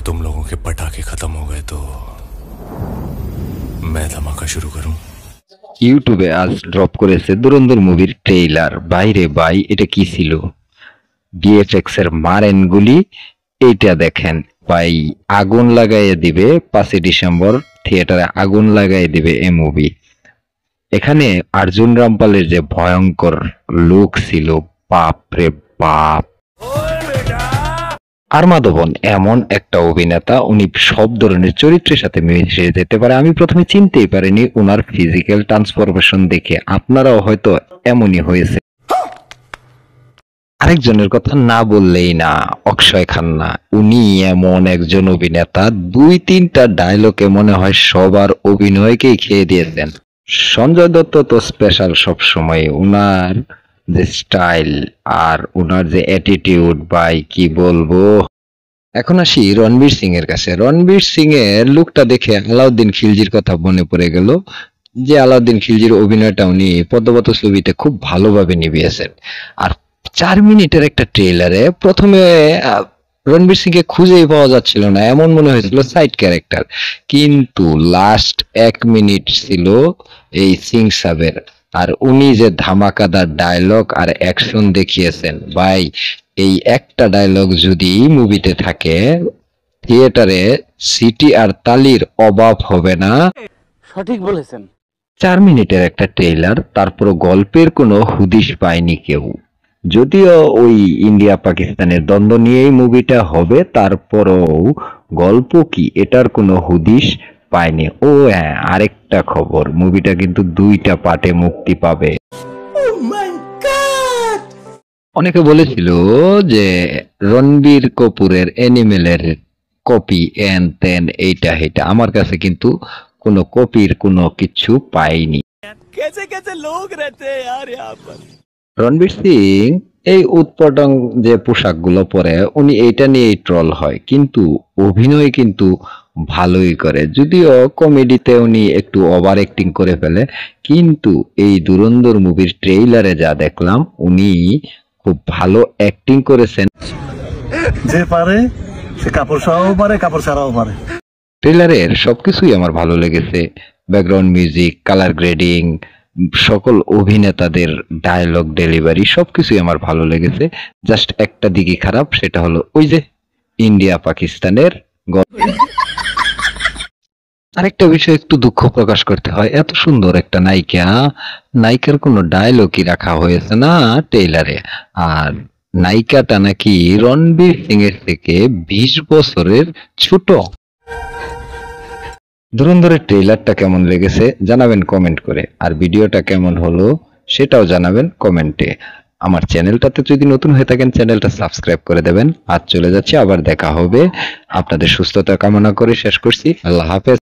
तुम लोगों के पटाखे खत्म हो गए तो मैं धमाका शुरू करूं। ইউটিউবে আজ ড্রপ করেছে ধুরন্ধর মুভির ট্রেইলার। বাইরে ভাই, এটা কি ছিল? ভিএফএক্স এর মারেন গুলি, এইটা দেখেন ভাই, আগুন লাগাইয়ে দিবে 5 ডিসেম্বর, থিয়েটারে আগুন লাগাইয়ে দিবে এই মুভি। এখানে অর্জুন রামপালের যে ভয়ঙ্কর লুক ছিল, বাপ রে বাপ। আর মাধবন এমন একটা অভিনেতা, উনি সব ধরনের চরিত্রের সাথে মিশে যেতে পারে। আমি প্রথমে চিনতেই পারিনি ওনার ফিজিক্যাল ট্রান্সফরমেশন দেখে। আপনারাও হয়তো এমনই হয়েছে। আরেকজনের কথা না বললেই না, অক্ষয় খান্না। উনি এমন একজন অভিনেতা, 2-3টা ডায়লগে মনে হয় সবার অভিনয়কেই খেয়ে দিয়েছেন। সঞ্জয় দত্ত তো স্পেশাল সব সময়, উনার যে স্টাইল আর উনার যে অ্যাটিটিউড, ভাই কি বলবো। এখন আসি রণবীর সিং এর কাছে। রণবীর সিং এর লুকটা দেখে আলাউদ্দিন খিলজির কথা মনে পড়ে গেল, যে আলাউদ্দিন খিলজির অভিনয়টা উনি পদ্মাবত ছবিতে খুব ভালোভাবে নিভিয়েছেন। আর 4 মিনিটের একটা ট্রেলারে প্রথমে রণবীর সিং কে খুঁজেই পাওয়া যাচ্ছিল না, এমন মনে হয়েছিল সাইড ক্যারেক্টার। কিন্তু লাস্ট 1 মিনিট ছিল এই সিং সাবের, আর উনি যে ধামাকাদার ডায়লগ আর অ্যাকশন দেখিয়েছেন ভাই, এই একটা ডায়লগ যদি মুভিতে থাকে, থিয়েটারে সিটি আর তালির অভাব হবে না। সঠিক বলেছেন। 4 মিনিটের একটা ট্রেলার, তারপর গল্পের কোনো হুদিশ পায়নি কেউ। যদিও ওই ইন্ডিয়া পাকিস্তানের দ্বন্দ্ব নিয়েই মুভিটা হবে, তারপরও গল্প কি এটার কোনো হুদিশ পায়নি। ও হ্যাঁ, আরেকটা খবর, মুভিটা কিন্তু 2টা পার্টে মুক্তি পাবে। অনেকে বলেছিল যে রণবীর কাপুরের অ্যানিমেলের কপি এন তেন এইটা হেটা। আমার কাছে কিন্তু কোনো কপির কোনো কিছু পাইনি। রণবীর সিং এই উৎপাটন যে পোশাকগুলো পরে, উনি এইটা নিয়েই ট্রল হয়, কিন্তু অভিনয় কিন্তু ভালোই করে। যদিও কমেডিতে উনি একটু ওভার অ্যাক্টিং করে ফেলে, কিন্তু এই ধুরন্ধর মুভির ট্রেইলারে যা দেখলাম, উনি খুব ভালো অ্যাক্টিং করেছেন। যে পারে সে কাপড় সরাও পারে, কাপড় ছাড়াও পারে। ট্রেলারের সবকিছুই আমার ভালো লেগেছে। ব্যাকগ্রাউন্ড মিউজিক, কালার গ্রেডিং, সকল অভিনেতাদের ডায়লগ ডেলিভারি সবকিছুই আমার ভালো লেগেছে। জাস্ট একটা দিকই খারাপ, সেটা হলো ওই যে ইন্ডিয়া পাকিস্তানের আরেকটা বিষয় একটু দুঃখ প্রকাশ করতে হয়, এত সুন্দর একটা নায়িকার কোনো ডায়লগই রাখা হয়েছে না ট্রেলারে। আর নায়িকাটা নাকি রণবীর সিং এর থেকে 20 বছরের ছোট। ধুরন্ধরের ট্রেলারটা কেমন লেগেছে জানাবেন কমেন্ট করে, আর ভিডিওটা কেমন হলো সেটাও জানাবেন কমেন্টে। আমার চ্যানেলটাতে যদি নতুন হয়ে থাকেন, চ্যানেলটা সাবস্ক্রাইব করে দেবেন। আজ চলে যাচ্ছি, আবার দেখা হবে। আপনাদের সুস্থতা কামনা করে শেষ করছি। আল্লাহ হাফেজ।